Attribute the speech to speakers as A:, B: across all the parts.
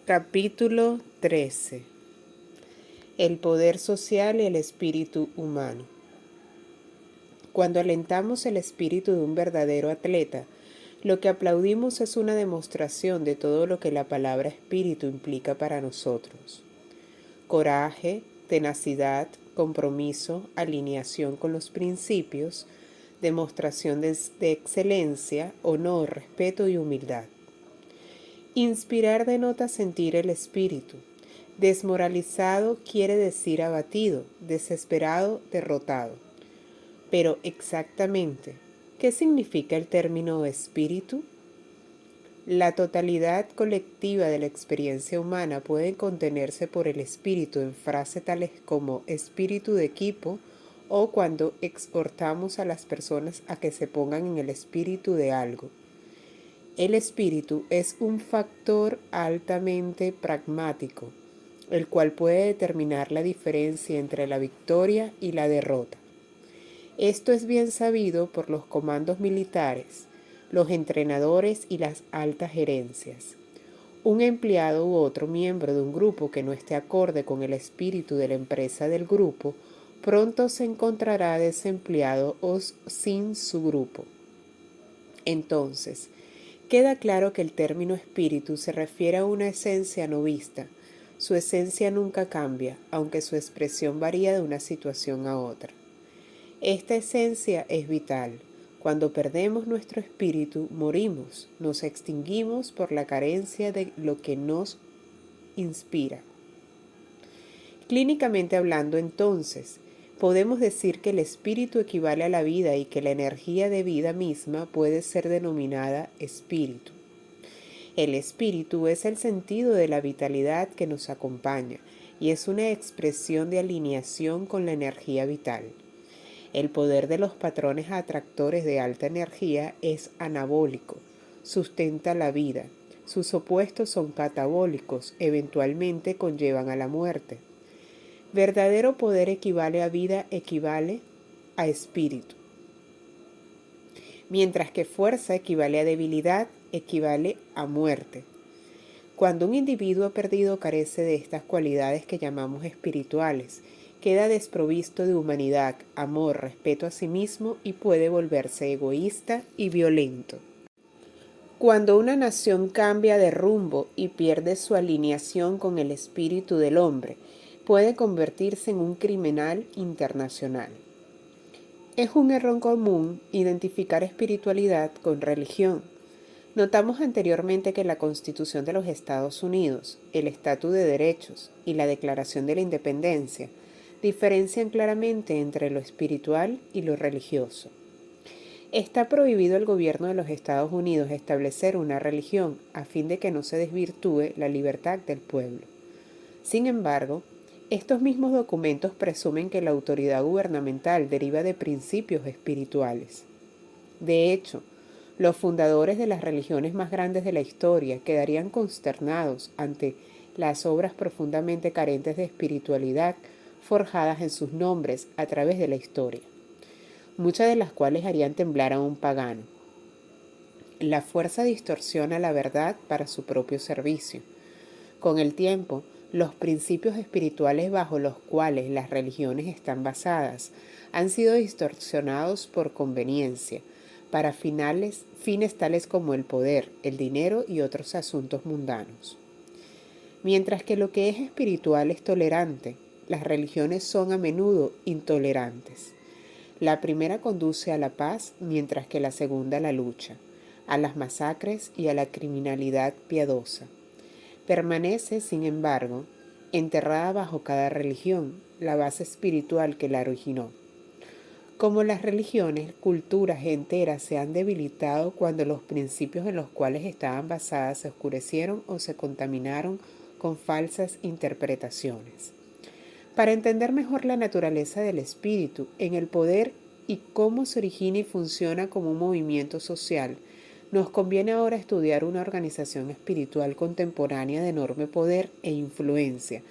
A: Capítulo 13. El poder social y el espíritu humano. Cuando alentamos el espíritu de un verdadero atleta, lo que aplaudimos es una demostración de todo lo que la palabra espíritu implica para nosotros. Coraje, tenacidad, compromiso, alineación con los principios, demostración de excelencia, honor, respeto y humildad. Inspirar denota sentir el espíritu. Desmoralizado quiere decir abatido, desesperado, derrotado. Pero exactamente, ¿qué significa el término espíritu? La totalidad colectiva de la experiencia humana puede contenerse por el espíritu en frases tales como espíritu de equipo o cuando exhortamos a las personas a que se pongan en el espíritu de algo. El espíritu es un factor altamente pragmático, el cual puede determinar la diferencia entre la victoria y la derrota. Esto es bien sabido por los comandos militares, los entrenadores y las altas gerencias. Un empleado u otro miembro de un grupo que no esté acorde con el espíritu de la empresa del grupo, pronto se encontrará desempleado o sin su grupo. Entonces, queda claro que el término espíritu se refiere a una esencia no vista. Su esencia nunca cambia, aunque su expresión varía de una situación a otra. Esta esencia es vital. Cuando perdemos nuestro espíritu, morimos, nos extinguimos por la carencia de lo que nos inspira. Clínicamente hablando, entonces, podemos decir que el espíritu equivale a la vida y que la energía de vida misma puede ser denominada espíritu. El espíritu es el sentido de la vitalidad que nos acompaña y es una expresión de alineación con la energía vital. El poder de los patrones atractores de alta energía es anabólico, sustenta la vida. Sus opuestos son catabólicos, eventualmente conllevan a la muerte. Verdadero poder equivale a vida, equivale a espíritu. Mientras que fuerza equivale a debilidad, equivale a muerte. Cuando un individuo ha perdido o carece de estas cualidades que llamamos espirituales, queda desprovisto de humanidad, amor, respeto a sí mismo y puede volverse egoísta y violento. Cuando una nación cambia de rumbo y pierde su alineación con el espíritu del hombre, puede convertirse en un criminal internacional. Es un error común identificar espiritualidad con religión. Notamos anteriormente que la Constitución de los Estados Unidos, el Estatuto de Derechos y la Declaración de la Independencia diferencian claramente entre lo espiritual y lo religioso. Está prohibido al gobierno de los Estados Unidos establecer una religión a fin de que no se desvirtúe la libertad del pueblo. Sin embargo, estos mismos documentos presumen que la autoridad gubernamental deriva de principios espirituales. De hecho, los fundadores de las religiones más grandes de la historia quedarían consternados ante las obras profundamente carentes de espiritualidad forjadas en sus nombres a través de la historia, muchas de las cuales harían temblar a un pagano. La fuerza distorsiona la verdad para su propio servicio. Con el tiempo, los principios espirituales bajo los cuales las religiones están basadas han sido distorsionados por conveniencia, para fines tales como el poder, el dinero y otros asuntos mundanos. Mientras que lo que es espiritual es tolerante, las religiones son a menudo intolerantes. La primera conduce a la paz, mientras que la segunda a la lucha, a las masacres y a la criminalidad piadosa. Permanece, sin embargo, enterrada bajo cada religión, la base espiritual que la originó. Como las religiones, culturas enteras se han debilitado cuando los principios en los cuales estaban basadas se oscurecieron o se contaminaron con falsas interpretaciones. Para entender mejor la naturaleza del espíritu en el poder y cómo se origina y funciona como un movimiento social, nos conviene ahora estudiar una organización espiritual contemporánea de enorme poder e influencia,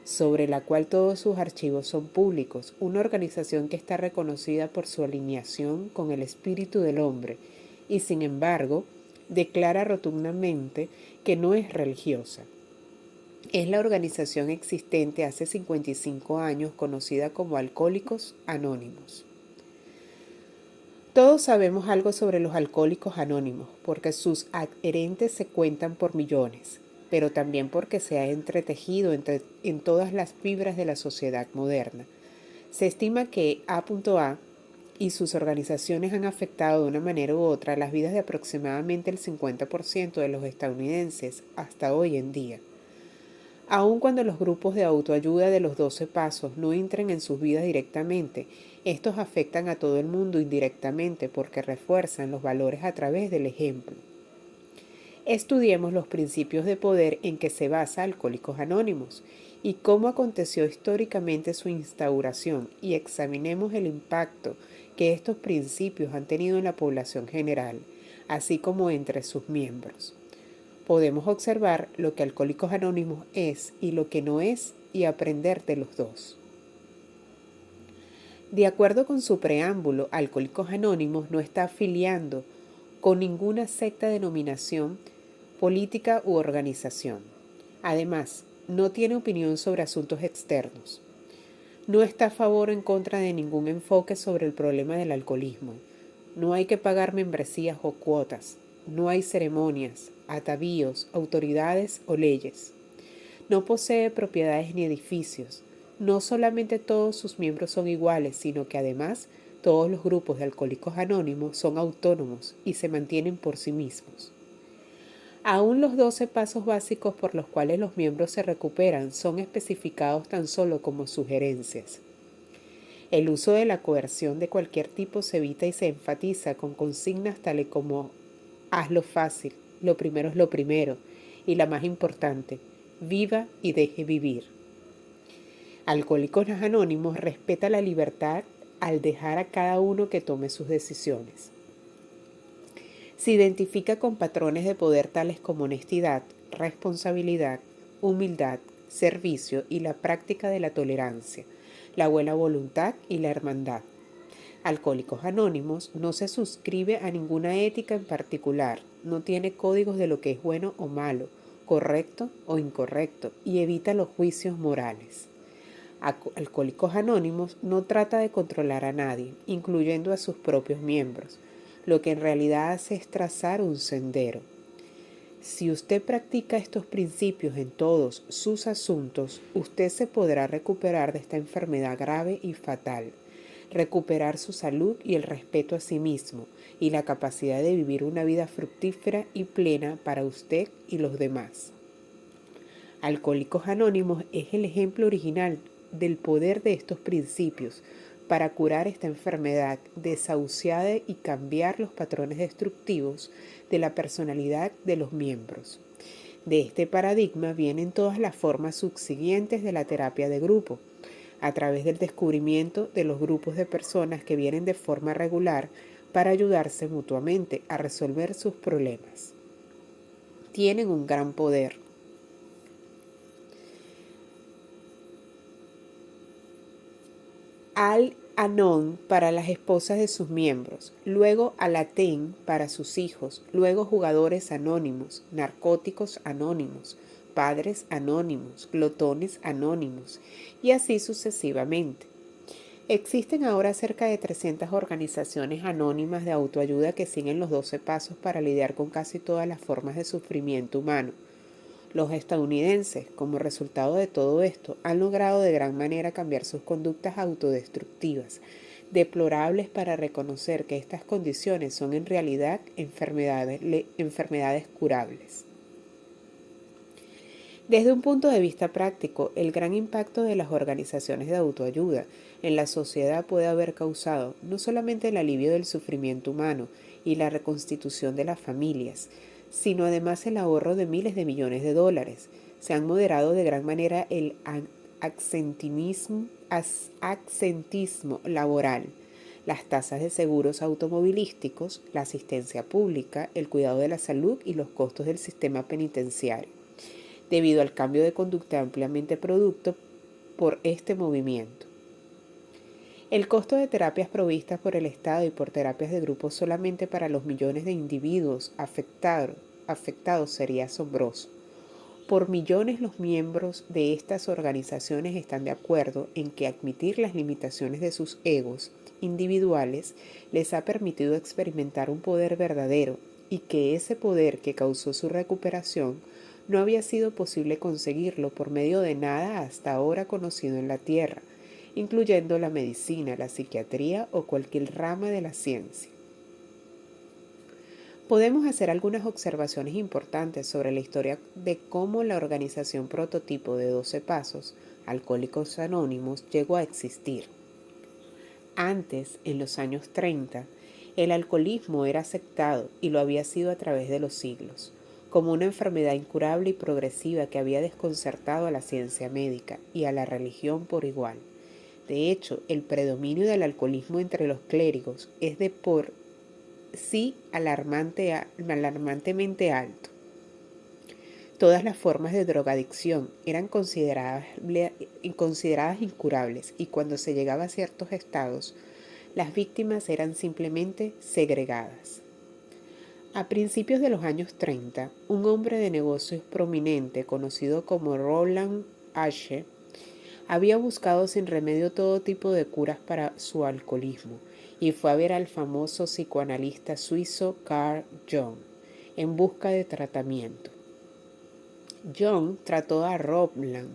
A: sobre la cual todos sus archivos son públicos, una organización que está reconocida por su alineación con el espíritu del hombre y, sin embargo, declara rotundamente que no es religiosa. es la organización existente hace 55 años conocida como Alcohólicos Anónimos. Todos sabemos algo sobre los alcohólicos anónimos, porque sus adherentes se cuentan por millones, pero también porque se ha entretejido en todas las fibras de la sociedad moderna. Se estima que A.A. y sus organizaciones han afectado de una manera u otra las vidas de aproximadamente el 50% de los estadounidenses hasta hoy en día. Aun cuando los grupos de autoayuda de los 12 pasos no entren en sus vidas directamente, estos afectan a todo el mundo indirectamente porque refuerzan los valores a través del ejemplo. Estudiemos los principios de poder en que se basa Alcohólicos Anónimos y cómo aconteció históricamente su instauración, y examinemos el impacto que estos principios han tenido en la población general, así como entre sus miembros. Podemos observar lo que Alcohólicos Anónimos es y lo que no es y aprender de los dos. De acuerdo con su preámbulo, Alcohólicos Anónimos no está afiliando con ninguna secta, denominación, política u organización. Además, no tiene opinión sobre asuntos externos. No está a favor o en contra de ningún enfoque sobre el problema del alcoholismo. No hay que pagar membresías o cuotas. No hay ceremonias, atavíos, autoridades o leyes. No posee propiedades ni edificios. No solamente todos sus miembros son iguales, sino que además todos los grupos de Alcohólicos Anónimos son autónomos y se mantienen por sí mismos. Aún los 12 pasos básicos por los cuales los miembros se recuperan son especificados tan solo como sugerencias. El uso de la coerción de cualquier tipo se evita y se enfatiza con consignas tales como hazlo fácil, lo primero es lo primero, y la más importante, viva y deje vivir. Alcohólicos Anónimos respeta la libertad al dejar a cada uno que tome sus decisiones. Se identifica con patrones de poder tales como honestidad, responsabilidad, humildad, servicio y la práctica de la tolerancia, la buena voluntad y la hermandad. Alcohólicos Anónimos no se suscribe a ninguna ética en particular, no tiene códigos de lo que es bueno o malo, correcto o incorrecto, y evita los juicios morales. Alcohólicos Anónimos no trata de controlar a nadie, incluyendo a sus propios miembros. Lo que en realidad hace es trazar un sendero. Si usted practica estos principios en todos sus asuntos, usted se podrá recuperar de esta enfermedad grave y fatal, recuperar su salud y el respeto a sí mismo, y la capacidad de vivir una vida fructífera y plena para usted y los demás. Alcohólicos Anónimos es el ejemplo original del poder de estos principios para curar esta enfermedad desahuciada y cambiar los patrones destructivos de la personalidad de los miembros. De este paradigma vienen todas las formas subsiguientes de la terapia de grupo, a través del descubrimiento de los grupos de personas que vienen de forma regular para ayudarse mutuamente a resolver sus problemas. Tienen un gran poder. Al-Anon para las esposas de sus miembros, luego Al-Aten para sus hijos, luego jugadores anónimos, narcóticos anónimos, padres anónimos, glotones anónimos, y así sucesivamente. Existen ahora cerca de 300 organizaciones anónimas de autoayuda que siguen los 12 pasos para lidiar con casi todas las formas de sufrimiento humano. Los estadounidenses, como resultado de todo esto, han logrado de gran manera cambiar sus conductas autodestructivas, deplorables para reconocer que estas condiciones son en realidad enfermedades curables. Desde un punto de vista práctico, el gran impacto de las organizaciones de autoayuda en la sociedad puede haber causado no solamente el alivio del sufrimiento humano y la reconstitución de las familias, sino además el ahorro de miles de millones de dólares. Se han moderado de gran manera el absentismo laboral, las tasas de seguros automovilísticos, la asistencia pública, el cuidado de la salud y los costos del sistema penitenciario, debido al cambio de conducta ampliamente producto por este movimiento. El costo de terapias provistas por el Estado y por terapias de grupo solamente para los millones de individuos afectados sería asombroso. Por millones los miembros de estas organizaciones están de acuerdo en que admitir las limitaciones de sus egos individuales les ha permitido experimentar un poder verdadero y que ese poder que causó su recuperación no había sido posible conseguirlo por medio de nada hasta ahora conocido en la Tierra, incluyendo la medicina, la psiquiatría o cualquier rama de la ciencia. Podemos hacer algunas observaciones importantes sobre la historia de cómo la organización prototipo de 12 Pasos, Alcohólicos Anónimos, llegó a existir. Antes, en los años 30, el alcoholismo era aceptado y lo había sido a través de los siglos, como una enfermedad incurable y progresiva que había desconcertado a la ciencia médica y a la religión por igual. De hecho, el predominio del alcoholismo entre los clérigos es de por sí alarmantemente alto. Todas las formas de drogadicción eran consideradas incurables y cuando se llegaba a ciertos estados, las víctimas eran simplemente segregadas. A principios de los años 30, un hombre de negocios prominente conocido como Roland Ashe había buscado sin remedio todo tipo de curas para su alcoholismo y fue a ver al famoso psicoanalista suizo Carl Jung en busca de tratamiento. Jung trató a Roland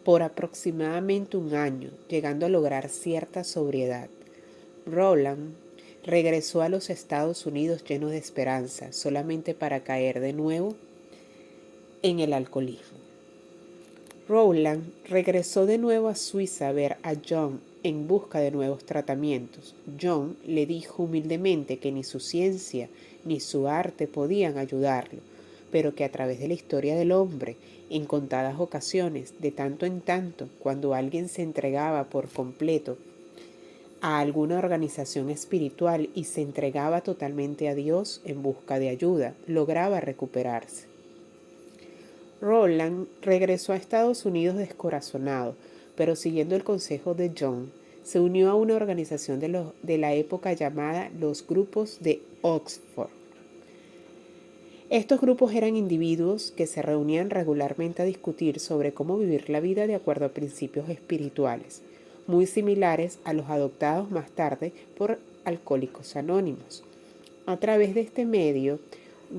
A: por aproximadamente un año, llegando a lograr cierta sobriedad. Roland regresó a los Estados Unidos lleno de esperanza, solamente para caer de nuevo en el alcoholismo. Roland regresó de nuevo a Suiza a ver a Jung en busca de nuevos tratamientos. Jung le dijo humildemente que ni su ciencia ni su arte podían ayudarlo, pero que a través de la historia del hombre, en contadas ocasiones, de tanto en tanto, cuando alguien se entregaba por completo a alguna organización espiritual y se entregaba totalmente a Dios en busca de ayuda, lograba recuperarse. Roland regresó a Estados Unidos descorazonado, pero siguiendo el consejo de Jung, se unió a una organización de la época llamada los Grupos de Oxford. Estos grupos eran individuos que se reunían regularmente a discutir sobre cómo vivir la vida de acuerdo a principios espirituales, muy similares a los adoptados más tarde por Alcohólicos Anónimos. A través de este medio,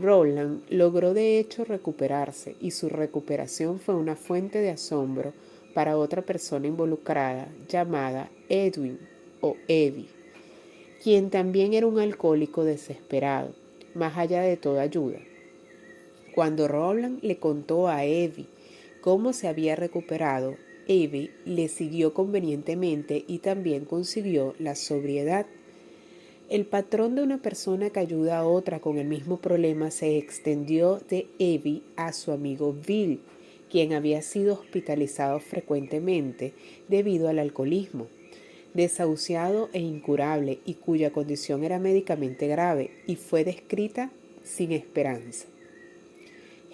A: Roland logró de hecho recuperarse y su recuperación fue una fuente de asombro para otra persona involucrada llamada Edwin o Evie, quien también era un alcohólico desesperado, más allá de toda ayuda. Cuando Roland le contó a Evie cómo se había recuperado, Evie le siguió convenientemente y también consiguió la sobriedad. El patrón de una persona que ayuda a otra con el mismo problema se extendió de Evie a su amigo Bill, quien había sido hospitalizado frecuentemente debido al alcoholismo, desahuciado e incurable y cuya condición era médicamente grave y fue descrita sin esperanza.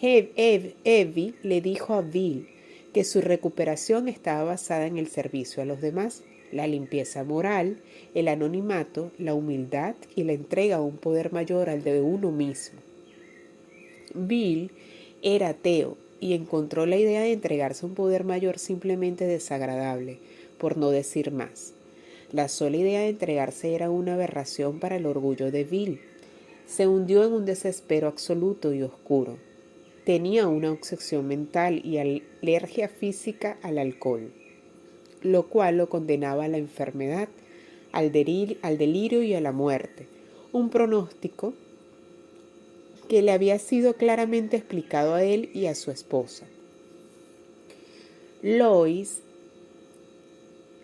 A: Evie le dijo a Bill que su recuperación estaba basada en el servicio a los demás, la limpieza moral, el anonimato, la humildad y la entrega a un poder mayor al de uno mismo. Bill era ateo y encontró la idea de entregarse a un poder mayor simplemente desagradable, por no decir más. La sola idea de entregarse era una aberración para el orgullo de Bill. Se hundió en un desespero absoluto y oscuro. Tenía una obsesión mental y alergia física al alcohol, lo cual lo condenaba a la enfermedad, al delirio y a la muerte, un pronóstico que le había sido claramente explicado a él y a su esposa. Lois.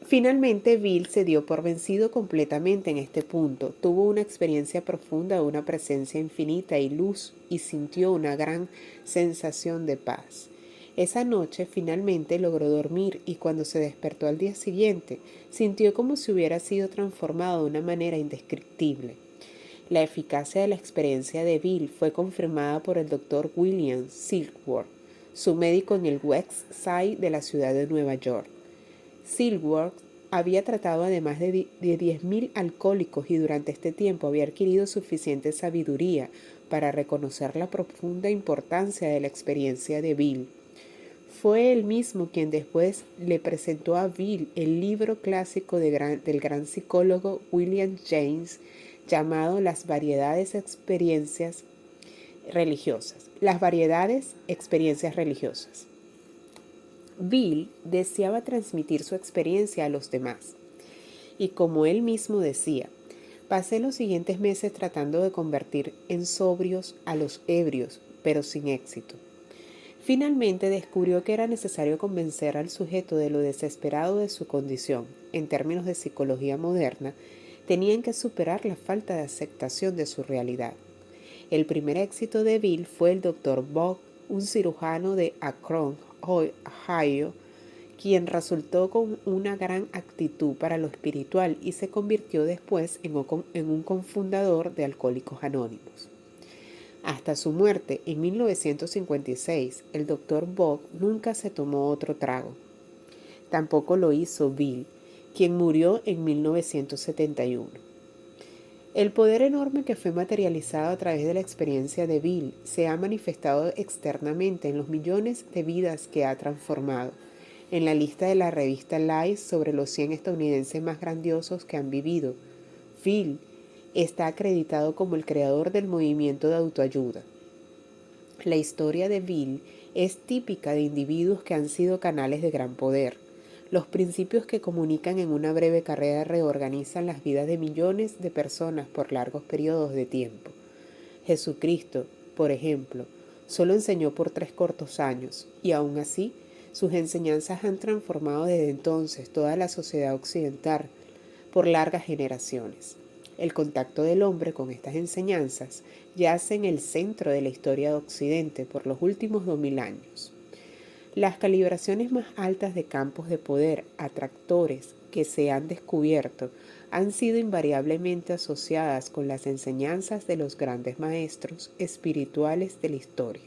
A: Finalmente Bill se dio por vencido completamente en este punto. Tuvo una experiencia profunda de una presencia infinita y luz y sintió una gran sensación de paz. Esa noche finalmente logró dormir y cuando se despertó al día siguiente, sintió como si hubiera sido transformado de una manera indescriptible. La eficacia de la experiencia de Bill fue confirmada por el Dr. William Silkworth, su médico en el West Side de la ciudad de Nueva York. Silkworth había tratado a más de 10.000 alcohólicos y durante este tiempo había adquirido suficiente sabiduría para reconocer la profunda importancia de la experiencia de Bill. fue él mismo quien después le presentó a Bill el libro clásico del gran psicólogo William James llamado Las variedades experiencias religiosas. Las variedades experiencias religiosas. Bill deseaba transmitir su experiencia a los demás. Y como él mismo decía, pasé los siguientes meses tratando de convertir en sobrios a los ebrios, pero sin éxito. Finalmente descubrió que era necesario convencer al sujeto de lo desesperado de su condición. En términos de psicología moderna, tenían que superar la falta de aceptación de su realidad. El primer éxito de Bill fue el Dr. Bock, un cirujano de Akron, Ohio, quien resultó con una gran actitud para lo espiritual y se convirtió después en un cofundador de Alcohólicos Anónimos. Hasta su muerte en 1956, el Dr. Bock nunca se tomó otro trago. Tampoco lo hizo Bill, quien murió en 1971. El poder enorme que fue materializado a través de la experiencia de Bill se ha manifestado externamente en los millones de vidas que ha transformado. En la lista de la revista Life sobre los 100 estadounidenses más grandiosos que han vivido, Bill está acreditado como el creador del movimiento de autoayuda. La historia de Bill es típica de individuos que han sido canales de gran poder. Los principios que comunican en una breve carrera reorganizan las vidas de millones de personas por largos periodos de tiempo. Jesucristo, por ejemplo, solo enseñó por 3 cortos años y aún así sus enseñanzas han transformado desde entonces toda la sociedad occidental por largas generaciones. El contacto del hombre con estas enseñanzas yace en el centro de la historia de Occidente por los últimos 2000 años. Las calibraciones más altas de campos de poder atractores que se han descubierto han sido invariablemente asociadas con las enseñanzas de los grandes maestros espirituales de la historia.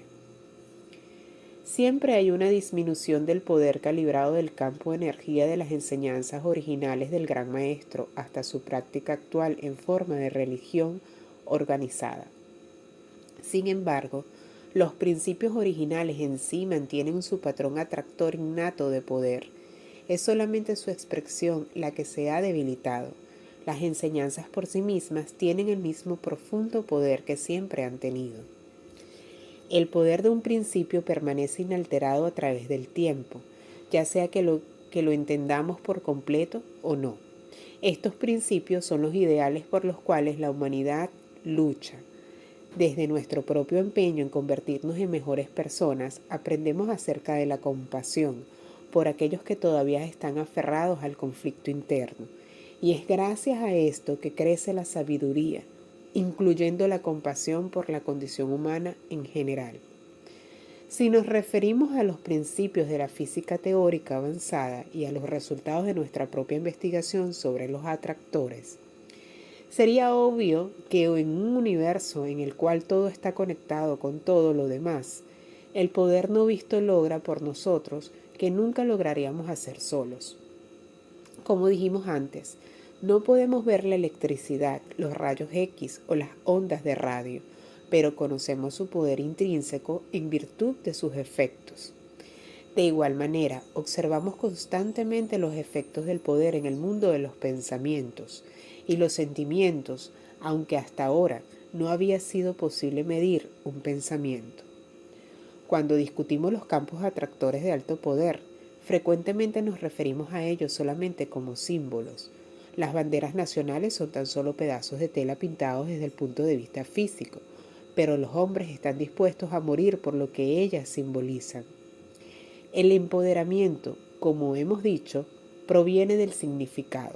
A: Siempre hay una disminución del poder calibrado del campo de energía de las enseñanzas originales del Gran Maestro hasta su práctica actual en forma de religión organizada. Sin embargo, los principios originales en sí mantienen su patrón atractor innato de poder. Es solamente su expresión la que se ha debilitado. Las enseñanzas por sí mismas tienen el mismo profundo poder que siempre han tenido. El poder de un principio permanece inalterado a través del tiempo, ya sea que lo entendamos por completo o no. Estos principios son los ideales por los cuales la humanidad lucha. Desde nuestro propio empeño en convertirnos en mejores personas, aprendemos acerca de la compasión por aquellos que todavía están aferrados al conflicto interno. Y es gracias a esto que crece la sabiduría, incluyendo la compasión por la condición humana en general. Si nos referimos a los principios de la física teórica avanzada y a los resultados de nuestra propia investigación sobre los atractores, sería obvio que en un universo en el cual todo está conectado con todo lo demás, el poder no visto logra por nosotros que nunca lograríamos hacer solos. Como dijimos antes, no podemos ver la electricidad, los rayos X o las ondas de radio, pero conocemos su poder intrínseco en virtud de sus efectos. De igual manera, observamos constantemente los efectos del poder en el mundo de los pensamientos y los sentimientos, aunque hasta ahora no había sido posible medir un pensamiento. Cuando discutimos los campos atractores de alto poder, frecuentemente nos referimos a ellos solamente como símbolos. Las banderas nacionales son tan solo pedazos de tela pintados desde el punto de vista físico, pero los hombres están dispuestos a morir por lo que ellas simbolizan. El empoderamiento, como hemos dicho, proviene del significado.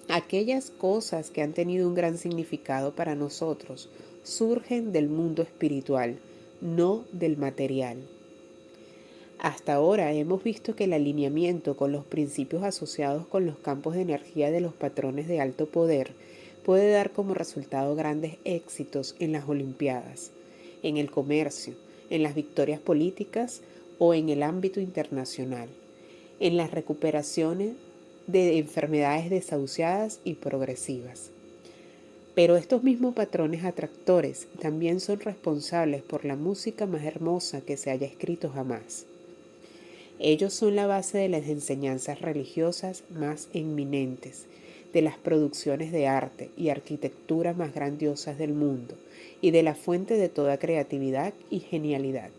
A: Aquellas cosas que han tenido un gran significado para nosotros surgen del mundo espiritual, no del material. Hasta ahora hemos visto que el alineamiento con los principios asociados con los campos de energía de los patrones de alto poder puede dar como resultado grandes éxitos en las Olimpiadas, en el comercio, en las victorias políticas o en el ámbito internacional, en las recuperaciones de enfermedades desahuciadas y progresivas. Pero estos mismos patrones atractores también son responsables por la música más hermosa que se haya escrito jamás. Ellos son la base de las enseñanzas religiosas más eminentes, de las producciones de arte y arquitectura más grandiosas del mundo, y de la fuente de toda creatividad y genialidad.